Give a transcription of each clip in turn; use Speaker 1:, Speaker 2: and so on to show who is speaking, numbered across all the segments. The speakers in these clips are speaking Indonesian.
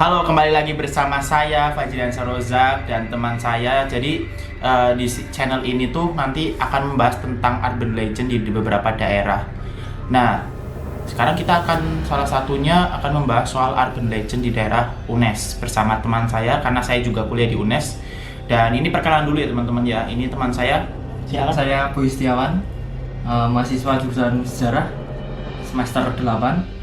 Speaker 1: Halo, kembali lagi bersama saya Fajrian Sarozak dan teman saya. Jadi di channel ini tuh nanti akan membahas tentang urban legend di beberapa daerah. Nah, sekarang kita akan salah satunya akan membahas soal urban legend di daerah UNES bersama teman saya karena saya juga kuliah di UNES. Dan ini perkenalan dulu ya teman-teman ya. Ini teman saya.
Speaker 2: Ya, saya Boy Setiawan, mahasiswa jurusan sejarah semester 8.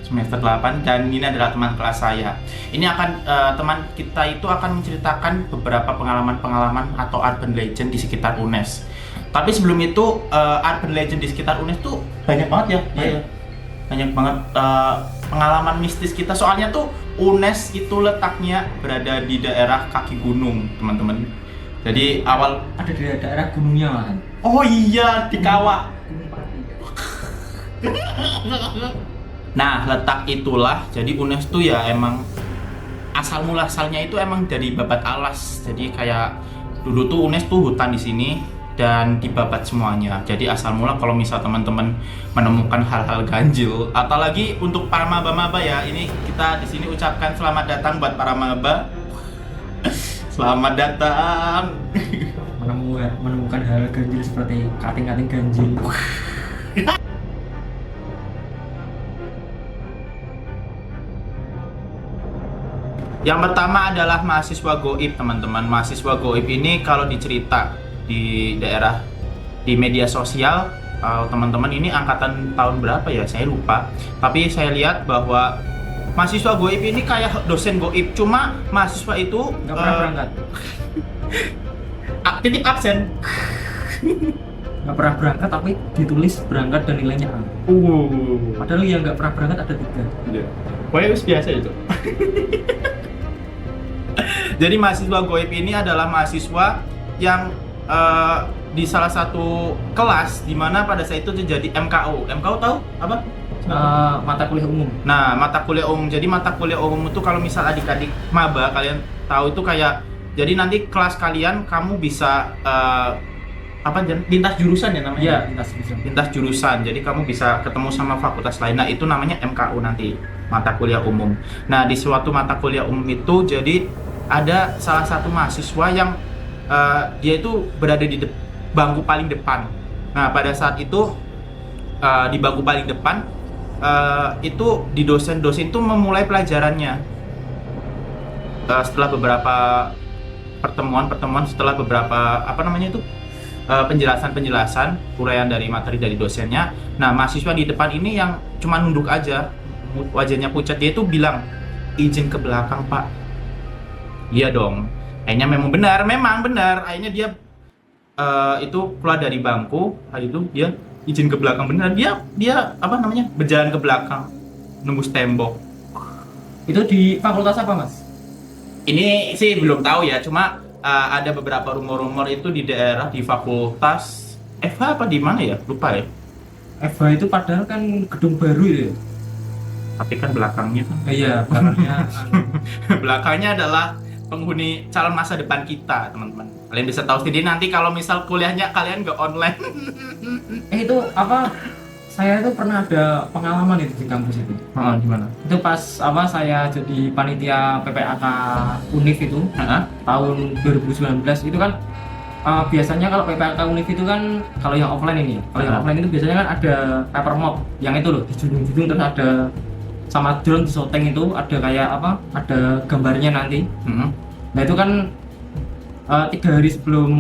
Speaker 1: Semester 8 dan ini adalah teman kelas saya. Ini akan teman kita itu akan menceritakan beberapa pengalaman-pengalaman atau urban legend di sekitar UNES. Tapi sebelum itu urban legend di sekitar UNES tuh banyak banget ya.
Speaker 2: Iya.
Speaker 1: Banyak banget pengalaman mistis kita. Soalnya tuh UNES itu letaknya berada di daerah kaki gunung, teman-teman. Jadi awal
Speaker 2: Ada di daerah gunungnya malahan.
Speaker 1: oh iya di Kawah.
Speaker 2: Gunung Pati.
Speaker 1: Nah, letak itulah, jadi UNES tuh ya emang asal muasalnya itu emang dari babat alas. Jadi kayak dulu tuh UNES tuh hutan di sini dan dibabat semuanya. Jadi asal mula kalau misal teman-teman menemukan hal-hal ganjil, atau lagi untuk para maba-maba ya, ini kita di sini ucapkan selamat datang buat para maba. Selamat datang.
Speaker 2: Menemukan hal ganjil seperti kating-kating ganjil.
Speaker 1: Yang pertama adalah mahasiswa goib, teman-teman. Mahasiswa goib ini kalau dicerita di daerah, di media sosial, teman-teman ini angkatan tahun berapa ya? Saya lupa. Tapi saya lihat bahwa mahasiswa goib ini kayak dosen goib, cuma mahasiswa itu
Speaker 2: Nggak pernah berangkat.
Speaker 1: titik absen.
Speaker 2: Nggak pernah berangkat tapi ditulis berangkat dan nilainya A. Padahal yang nggak pernah berangkat ada 3.
Speaker 1: Pokoknya biasa itu. Jadi mahasiswa goib ini adalah mahasiswa yang di salah satu kelas di mana pada saat itu terjadi MKU. MKU tahu apa?
Speaker 2: Mata kuliah umum.
Speaker 1: Nah, mata kuliah umum. Jadi mata kuliah umum itu kalau misal adik-adik maba kalian tahu itu kayak, jadi nanti kelas kalian kamu bisa lintas jurusan ya namanya?
Speaker 2: Iya, lintas jurusan.
Speaker 1: Lintas jurusan. Jadi kamu bisa ketemu sama fakultas lain. Nah, itu namanya MKU nanti, mata kuliah umum. Nah, di suatu mata kuliah umum itu jadi ada salah satu mahasiswa yang dia itu berada di bangku paling depan. Nah, pada saat itu di bangku paling depan itu di dosen itu memulai pelajarannya. Setelah beberapa pertemuan setelah beberapa penjelasan uraian dari materi dari dosennya. Nah, mahasiswa di depan ini yang cuma nunduk aja, wajahnya pucat, dia itu bilang, izin ke belakang Pak. Iya dong, akhirnya memang benar. Akhirnya dia itu keluar dari bangku, itu dia izin ke belakang benar. Dia berjalan ke belakang, nembus tembok.
Speaker 2: Itu di fakultas apa, Mas?
Speaker 1: Ini sih belum tahu ya, cuma ada beberapa rumor-rumor itu di daerah di fakultas FH apa di mana ya, lupa ya.
Speaker 2: FH itu padahal kan gedung baru ya.
Speaker 1: Tapi kan belakangnya kan
Speaker 2: Iya, belakangnya.
Speaker 1: belakangnya adalah penghuni calon masa depan kita, teman-teman. Kalian bisa tahu sendiri nanti kalau misal kuliahnya kalian nggak online.
Speaker 2: Itu apa? Saya itu pernah ada pengalaman itu di kampus itu.
Speaker 1: Gimana?
Speaker 2: Itu pas saya jadi panitia PPAK Univ itu tahun 2019 itu kan biasanya kalau PPAK Univ itu kan kalau yang offline ini, kalau yang offline itu biasanya kan ada paper mop yang itu loh di junjung-junjung, terus ada sama drone di syuting itu ada kayak ada gambarnya nanti. Nah itu kan 3 hari sebelum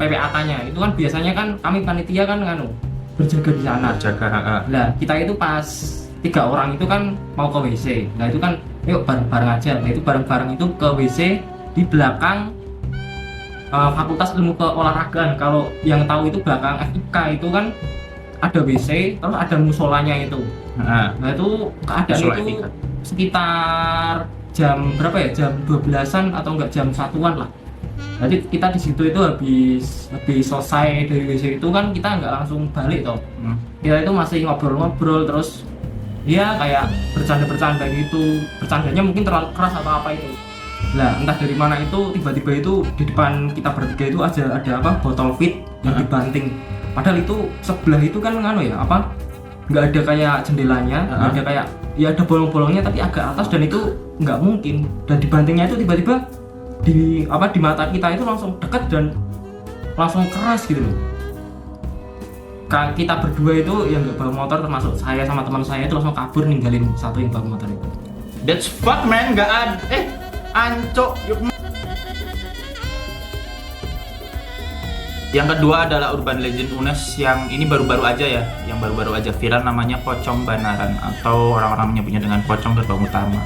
Speaker 2: PPAK-nya itu kan biasanya kan kami panitia kan berjaga di sana. Nah kita itu pas 3 orang itu kan mau ke WC. Nah itu kan yuk bareng-bareng aja. Nah itu bareng-bareng itu ke WC di belakang Fakultas Ilmu Keolahragaan. Kalau yang tahu itu belakang FIK itu kan ada WC, terus ada musolanya itu. Nah itu keadaan itu sekitar jam berapa ya? Jam 12-an atau enggak jam 1-an lah. Jadi kita di situ itu habis selesai dari WC itu kan kita nggak langsung balik toh. Kita itu masih ngobrol-ngobrol terus ya kayak bercanda-bercanda gitu. Bercandanya mungkin terlalu keras atau apa itu. Nah entah dari mana itu tiba-tiba itu di depan kita bertiga itu ada botol fit yang dibanting. Padahal itu sebelah itu kan nggak ada kayak jendelanya, nggak ada kayak ya ada bolong-bolongnya tapi agak atas, dan itu nggak mungkin. Dan dibantingnya itu tiba-tiba di mata kita itu langsung deket dan langsung keras gitu loh. Kita berdua itu yang nggak bawa motor, termasuk saya sama teman saya itu langsung kabur ninggalin satu yang bawa motor itu.
Speaker 1: That's fuck man, nggak ada. Anco. Yang kedua adalah urban legend UNES yang ini baru-baru aja ya, yang baru-baru aja viral, namanya Pocong Banaran atau orang-orang menyebutnya dengan Pocong Gerbang Utama.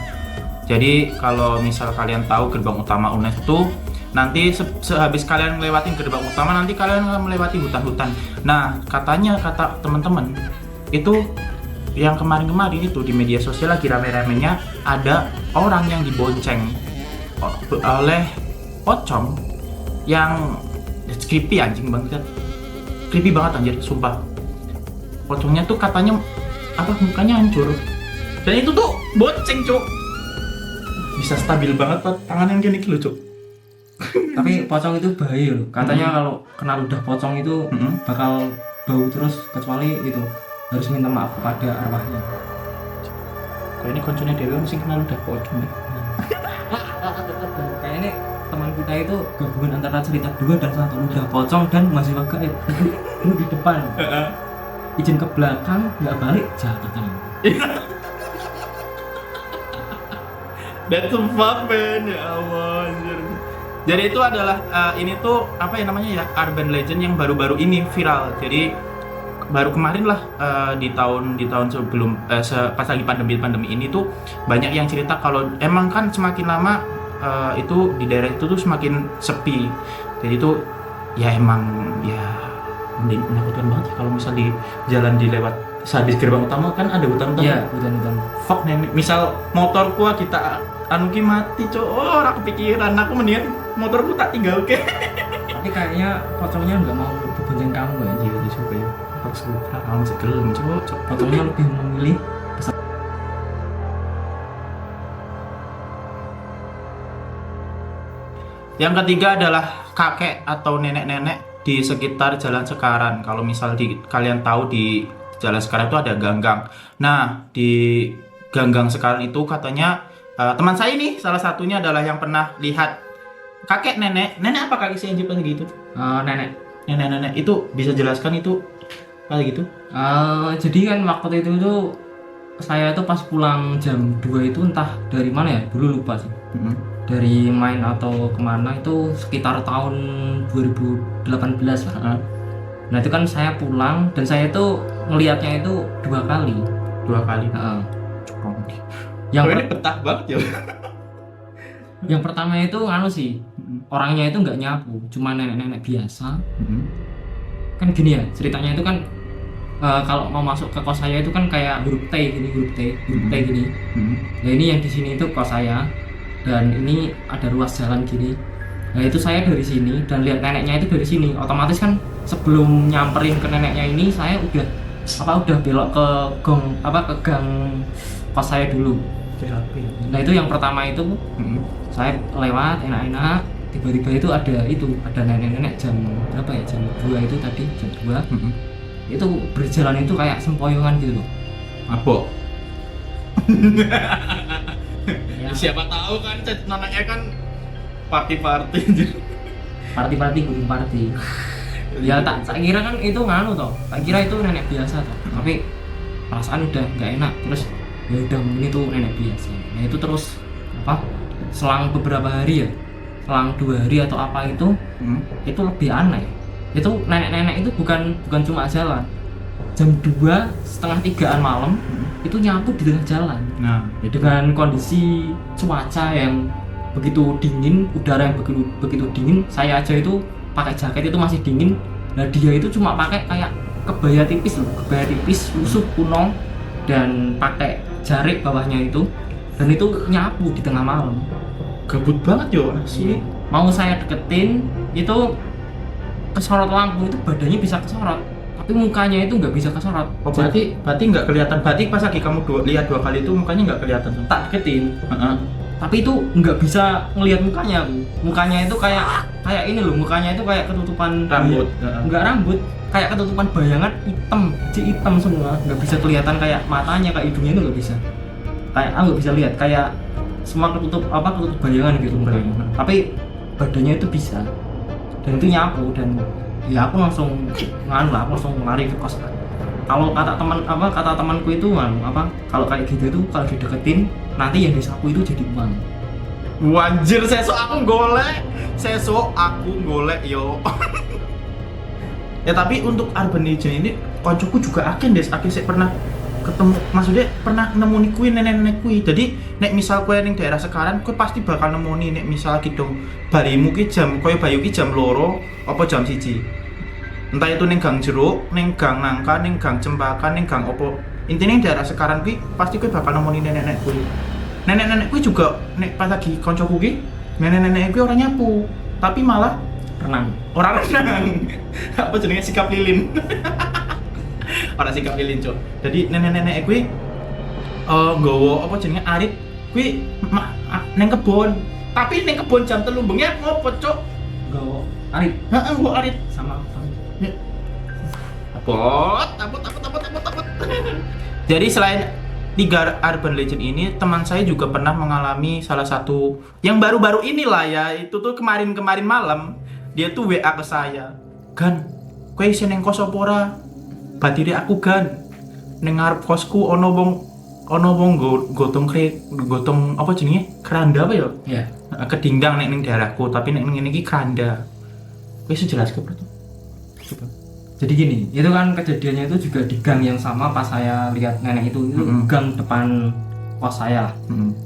Speaker 1: Jadi kalau misal kalian tahu gerbang utama UNES itu nanti sehabis kalian melewatin gerbang utama nanti kalian akan melewati hutan-hutan. Nah, kata teman-teman itu yang kemarin-kemarin itu di media sosial lagi rame-ramenya ada orang yang dibonceng oleh pocong yang creepy, anjing banget, creepy banget anjir, sumpah. Pocongnya tuh katanya mukanya hancur, dan itu tuh bonceng cuk, bisa stabil banget tangan yang gini lu cuk.
Speaker 2: Tapi pocong itu bahaya loh, katanya kalau kena ludah pocong itu bakal bau terus, kecuali itu harus minta maaf kepada arwahnya.
Speaker 1: Kok ini konconya dewa mesti kena ludah pocong nih.
Speaker 2: Kayaknya teman kita itu gabungan antara cerita 2 dan 1, ludah pocong dan mahasiswa gaib. Lu di depan, izin ke belakang, nggak balik, jatuh kan.
Speaker 1: That's a fuck man, ya Allah anjir. Jadi itu adalah ini tuh apa ya namanya ya, urban legend yang baru-baru ini viral. Jadi baru kemarin lah di tahun sebelum pas lagi pandemi ini tuh banyak yang cerita kalau emang kan semakin lama itu di daerah itu tuh semakin sepi. Jadi tuh ya emang ya menakutkan banget kalau misal di jalan dilewat sehabis gerbang utama kan ada hutan-hutan.
Speaker 2: Iya, hutan-hutan.
Speaker 1: Fuck nih, misal motorku kita ki mati ora kepikiran, aku mendingan motorku tak tinggal ke.
Speaker 2: Tapi kayaknya pocongnya nggak mau dibonceng kamu ya,
Speaker 1: Jadi coba ya. Kamu segelem coba.
Speaker 2: Pocongnya lebih memilih.
Speaker 1: Yang ketiga adalah kakek atau nenek-nenek di sekitar Jalan Sekaran. Kalau misal kalian tahu di Jalan Sekaran itu ada ganggang. Nah, di ganggang Sekaran itu katanya teman saya nih salah satunya adalah yang pernah lihat kakek nenek apa kakek sih yang gitu? Nenek itu bisa jelaskan itu kayak gitu?
Speaker 2: Jadi kan waktu itu tuh saya tuh pas pulang jam 2 itu entah dari mana ya, dulu lupa sih. Dari main atau kemana itu sekitar tahun 2018 lah. Nah itu kan saya pulang dan saya tuh ngelihatnya itu 2 kali. Yang
Speaker 1: ini petah banget ya.
Speaker 2: Yang pertama itu sih, orangnya itu nggak nyapu, cuma nenek-nenek biasa. Kan gini ya ceritanya itu kan kalau mau masuk ke kos saya itu kan kayak huruf T gini. Nah ini yang di sini itu kos saya. Dan ini ada ruas jalan gini. Nah itu saya dari sini dan lihat neneknya itu dari sini. Otomatis kan sebelum nyamperin ke neneknya ini saya udah belok ke gang kos saya dulu. Nah itu yang pertama itu saya lewat enak-enak, tiba-tiba itu ada nenek-nenek jam berapa ya, jam 2 itu tadi, jam 2 itu berjalan itu kayak sempoyongan gitu loh.
Speaker 1: Mabok.
Speaker 2: Ya.
Speaker 1: Siapa tahu kan neneknya kan party
Speaker 2: gunung party. Ya tak kira kan itu toh, tak kira itu nenek biasa toh, tapi perasaan udah nggak enak. Terus ya udah ini tuh nenek biasa. Nah itu terus selang beberapa hari ya, selang 2 hari atau apa itu lebih aneh. Itu nenek-nenek itu bukan cuma jalan, jam 2:30 malam itu nyapu di tengah jalan.
Speaker 1: Nah,
Speaker 2: dengan kondisi cuaca yang begitu dingin, udara yang begitu dingin, saya aja itu pakai jaket itu masih dingin. Nah dia itu cuma pakai kayak kebaya tipis lusuh kuno dan pakai jarik bawahnya itu, dan itu nyapu di tengah malam.
Speaker 1: Gabut banget yo asli.
Speaker 2: Mau saya deketin itu kesorot lampu, itu badannya bisa kesorot tapi mukanya itu nggak bisa kesorot.
Speaker 1: Oh, berarti nggak kelihatan. Berarti pas lagi kamu lihat 2 kali itu mukanya nggak kelihatan.
Speaker 2: Tak deketin. Tapi itu nggak bisa ngelihat mukanya. Mukanya itu kayak ini loh, mukanya itu kayak ketutupan
Speaker 1: rambut.
Speaker 2: Nggak rambut, kayak ketutupan bayangan hitam semua, nggak bisa kelihatan kayak matanya, kayak hidungnya itu nggak bisa. Kayak aku nggak bisa lihat, kayak semua ketutup bayangan gitu mereka. Tapi badannya itu bisa, dan itu nyapu, dan ya aku langsung aku langsung lari ke kos. Kalau kata temanku itu kalau kayak gitu itu kalau dideketin nanti yang disapu itu jadi uang.
Speaker 1: Wanjir, sesok aku golek yo. Ya tapi untuk urban legend ini koncoku juga akeh sih pernah ketemu, maksudnya pernah nemu kuwi nenek-nenek kuwi. Jadi nek misal kowe ning daerah sekarang kowe pasti bakal nemu nek misal gitu barimu ki jam koyo bayu ki jam 2 apa jam 1. Entah itu ning gang jeruk, ning gang nangka, ning gang cempaka, ning gang opo. Intinya daerah sekarang ki pasti kowe bakal nemu nenek-nenek kuwi. Nenek-nenek kuwi juga nek pas lagi koncoku ki, nenek-nenek kuwi orang nyapu, tapi malah
Speaker 2: Renang.
Speaker 1: Apa jenenge sikap lilin. Orang sikap lilin, Cok. Jadi nenek-nenek kuwi nggawa apa jenenge arit kuwi neng kebon. Tapi neng kebon jam 3 bengi ngopo, Cok?
Speaker 2: Nggawa arit.
Speaker 1: Heeh, nggawa arit
Speaker 2: Sama
Speaker 1: Apot. Jadi selain 3 urban legend ini, teman saya juga pernah mengalami salah satu yang baru-baru inilah ya. Itu tuh kemarin malam dia tuh WA ke saya. Gan, kowe isih ning kos apa ora? Batire aku Gan. Ning ngarep kosku ana wong gotong apa jenenge? Keranda apa ya?
Speaker 2: Iya.
Speaker 1: Kedingdang ning daerahku, tapi nek ngene iki keranda. Kowe iso jelaske bro?
Speaker 2: Coba. Jadi gini, itu kan kejadiannya itu juga di gang yang sama pas saya lihat nenek itu gang depan kos saya.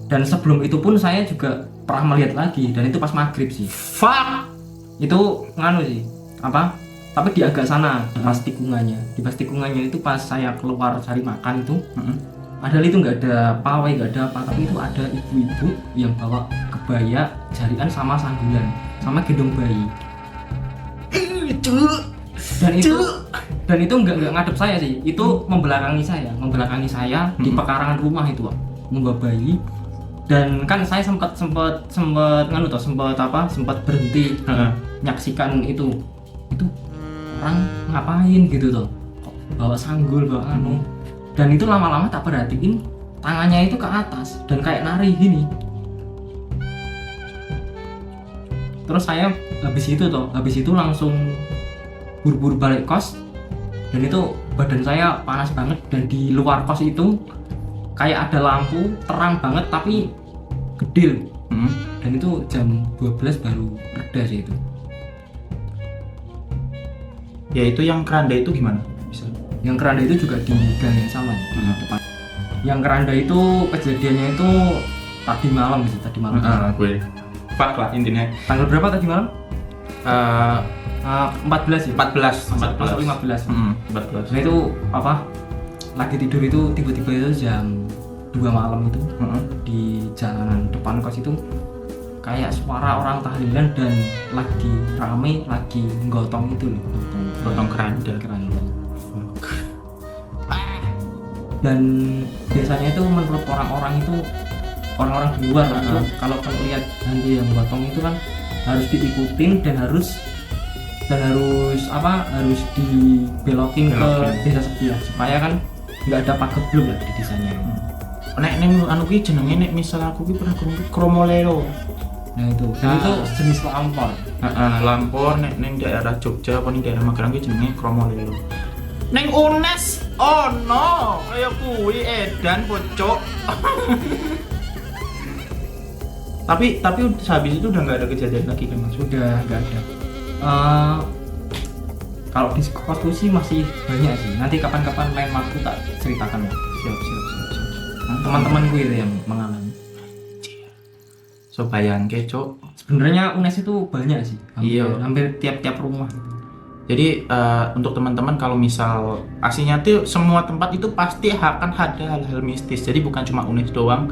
Speaker 2: Dan sebelum itu pun saya juga pernah melihat lagi, dan itu pas maghrib sih.
Speaker 1: Fuck.
Speaker 2: Itu nganu sih, tapi di agak sana, di pas tikungannya itu pas saya keluar cari makan itu, padahal itu nggak ada pawai, nggak ada apa, tapi itu ada ibu-ibu yang bawa kebaya, jarian sama sanggulan, sama gendong bayi. Dan itu nggak ngadep saya sih, itu membelakangi saya di pekarangan rumah itu, membawa bayi. Dan kan saya sempat berhenti nyaksikan itu orang ngapain gitu tuh, bawa sanggul, bawa anu. Dan itu lama-lama tak perhatiin tangannya itu ke atas dan kayak nari gini. Terus saya habis itu langsung buru-buru balik kos, dan itu badan saya panas banget, dan di luar kos itu kayak ada lampu terang banget tapi gede. Dan itu jam 12 baru reda sih itu.
Speaker 1: Ya itu yang keranda itu gimana? Bisa.
Speaker 2: Yang keranda itu juga di gang yang sama di depan. Yang keranda itu kejadiannya itu tadi malam.
Speaker 1: Gue fuck lah intinya.
Speaker 2: Tanggal berapa tadi malam? 14 ya? 14 masuk 15.
Speaker 1: 14.
Speaker 2: Nah itu lagi tidur itu tiba-tiba itu jam 2 malam itu di jalanan depan kos itu kayak suara orang tahlilan dan lagi rame lagi gotong itu loh,
Speaker 1: gotong keranda.
Speaker 2: Dan biasanya itu menurut orang-orang di luar kalau lihat hantu yang gotong itu kan harus diikutin dan harus dibelokin ke desa sebelah supaya kan nggak ada pagebluk lah di desanya.
Speaker 1: Nek neng anu ki jenenge nek misal aku ki pernah kromoleo.
Speaker 2: Nah itu, dan itu jenis lampor.
Speaker 1: Lampor nek neng daerah Jogja apa ning daerah Magelang ki jenenge kromoleo. Neng UNES ono kaya kuwi edan pocok. tapi habis itu udah nggak ada kejadian lagi kan Mas?
Speaker 2: Udah nggak ada. Kalau di kosku sih masih banyak sih. Nanti kapan-kapan lain waktu tak ceritakan ya.
Speaker 1: Siap.
Speaker 2: Teman-temanku itu yang mengalami.
Speaker 1: So bayangke, Cok.
Speaker 2: Sebenarnya UNES itu banyak sih. Hampir tiap rumah.
Speaker 1: Jadi untuk teman-teman kalau misal aslinya tuh semua tempat itu pasti akan ada hal-hal mistis. Jadi bukan cuma UNES doang.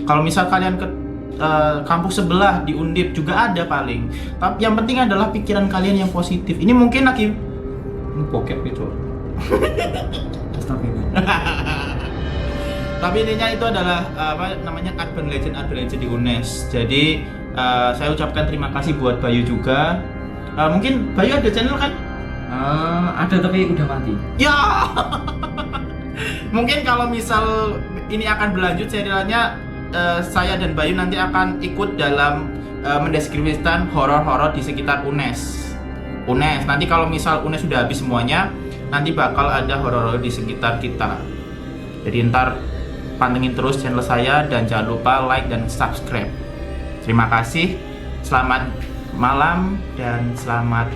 Speaker 1: Kalau misal kalian ke kampus sebelah di Undip juga ada paling. Tapi yang penting adalah pikiran kalian yang positif. Ini mungkin lagi bokep gitu. Tapi intinya itu adalah urban legend di UNES. Jadi saya ucapkan terima kasih buat Bayu juga. Mungkin Bayu ada channel kan?
Speaker 2: Ada tapi udah mati.
Speaker 1: Ya. Mungkin kalau misal ini akan berlanjut serialnya, saya dan Bayu nanti akan ikut dalam mendeskripsikan horor-horor di sekitar UNES. Nanti kalau misal UNES sudah habis semuanya, nanti bakal ada horor-horor di sekitar kita. Jadi ntar pantengin terus channel saya dan jangan lupa like dan subscribe. Terima kasih. Selamat malam dan selamat